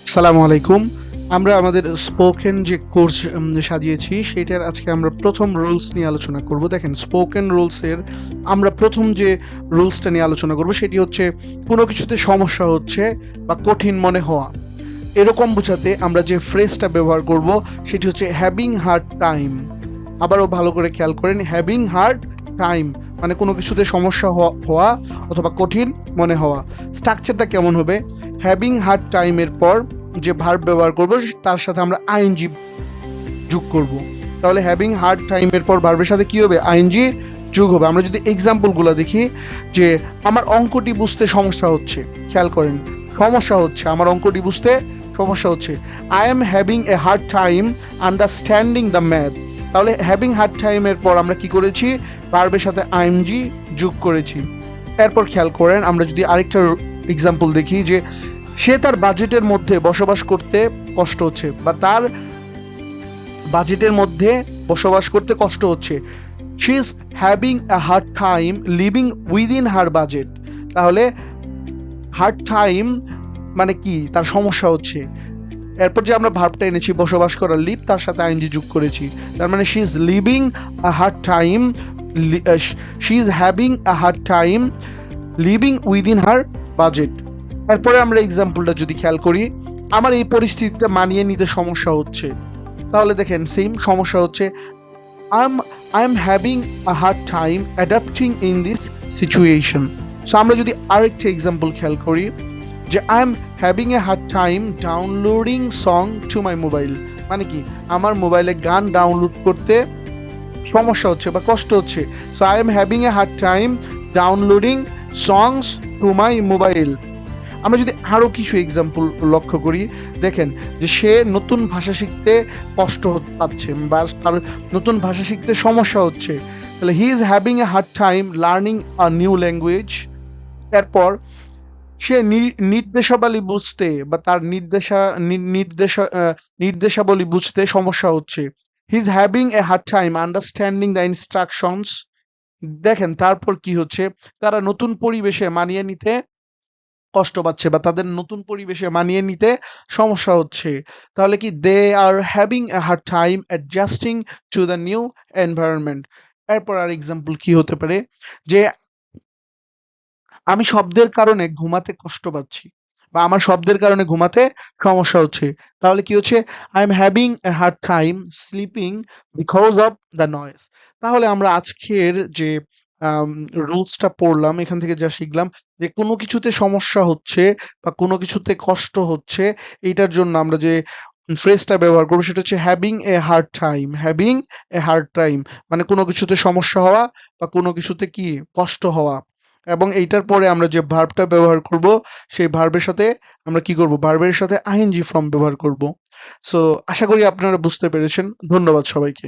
আসসালামু আলাইকুম। আমরা আমাদের স্পোকেন যে কোর্স সাজিয়েছি সেটার আজকে আমরা প্রথম রুলস নিয়ে আলোচনা করব। দেখেন স্পোকেন রুলসের আমরা প্রথম যে রুলসটা নিয়ে আলোচনা করব সেটি হচ্ছে কোনো কিছুতে সমস্যা হচ্ছে বা কঠিন মনে হওয়া। এরকম বোঝাতে আমরা যে ফ্রেজটা ব্যবহার করব সেটি হচ্ছে হ্যাভিং হার্ড টাইম। আবারও ভালো করে খেয়াল করেন, হ্যাভিং হার্ড টাইম মানে কোনো কিছুতে সমস্যা হওয়া অথবা কঠিন মনে হওয়া। স্ট্রাকচারটা কেমন হবে? হ্যাভিং হার্ড টাইমের পর যে ভার্ব ব্যবহার করব তার সাথে আমরা আইএনজি যোগ করব। তাহলে হ্যাভিং হার্ড টাইমের পর ভার্বের সাথে কি হবে? আইএনজি যোগ হবে। আমরা যদি এক্সাম্পলগুলো দেখি, যে আমার অঙ্কটি বুঝতে সমস্যা হচ্ছে, খেয়াল করেন সমস্যা হচ্ছে, আমার অঙ্কটি বুঝতে সমস্যা হচ্ছে। I am having a hard time understanding the math. তাহলে হ্যাভিং হার্ড টাইমের পর আমরা কি করেছি? ভার্বের সাথে আইএনজি যোগ করেছি। এরপর খেয়াল করেন, আমরা যদি আরেকটা এক্সাম্পল দেখি, যে সে তার বাজেটের মধ্যে বসবাস করতে কষ্ট হচ্ছে, বা তার বাজেটের মধ্যে বসবাস করতে কষ্ট হচ্ছে। She is having a hard time living within her budget. তাহলে হার্ড টাইম মানে কি? তার সমস্যা হচ্ছে। এরপর যে আমরা ভার্বটা এনেছি বসবাস করার, লিভ, তার সাথে আইএনজি যোগ করেছি। তার মানে she is living a hard time, she is having a hard time living within her budget. তারপরে আমরা এক্সাম্পলটা যদি খেয়াল করি, আমার এই পরিস্থিতিতে মানিয়ে নিতে সমস্যা হচ্ছে। তাহলে দেখেন সেম সমস্যা হচ্ছে, I am having a hard time adapting in this situation. So আমরা যদি আরেকটা এক্সাম্পল খেয়াল করি, যে I am having a hard time downloading song to my mobile. মানে কি? আমার মোবাইলে গান ডাউনলোড করতে সমস্যা হচ্ছে বা কষ্ট হচ্ছে। So I am having a hard time downloading songs to my mobile. আমরা যদি আরো কিছু এক্সাম্পল লক্ষ্য করি, দেখেন যে সে নতুন ভাষা শিখতে কষ্ট পাচ্ছে বা তার নতুন ভাষা শিখতে সমস্যা হচ্ছে। তাহলে he is having a hard time learning a new language. এরপর সে নির্দেশাবলী বুঝতে বা তার নির্দেশাবলী বুঝতে সমস্যা হচ্ছে। He is having a hard time understanding the instructions. দেখেন তারপর কি হচ্ছে, তারা নতুন পরিবেশে মানিয়ে নিতে কষ্ট পাচ্ছে বা তাদের নতুন পরিবেশে মানিয়ে নিতে সমস্যা হচ্ছে। তাহলে কি? They are having a hard time adjusting to the new environment. এরপর আর এক্সাম্পল কি হতে পারে, যে আমি শব্দের কারণে ঘুমাতে কষ্ট পাচ্ছি বা আমার শব্দের কারণে ঘুমাতে সমস্যা হচ্ছে। তাহলে কি হচ্ছে? I am having a hard time sleeping because of the noise. তাহলে আমরা আজকের যে রুলসটা পড়লাম, এখান থেকে যা শিখলাম, যে কোনো কিছুতে সমস্যা হচ্ছে বা কোনো কিছুতে কষ্ট হচ্ছে, এইটার জন্য আমরা যে ফ্রেজটা ব্যবহার করবো সেটা হচ্ছে having a hard time. Having a hard time মানে কোনো কিছুতে সমস্যা হওয়া বা কোনো কিছুতে কি কষ্ট হওয়া। এবং এইটার পরে আমরা যে ভার্বটা ব্যবহার করব, সেই ভার্বের সাথে আমরা কি করব? ভার্বের সাথে আইএনজি ফর্ম ব্যবহার করব। সো আশা করি আপনারা বুঝতে পেরেছেন। ধন্যবাদ সবাইকে।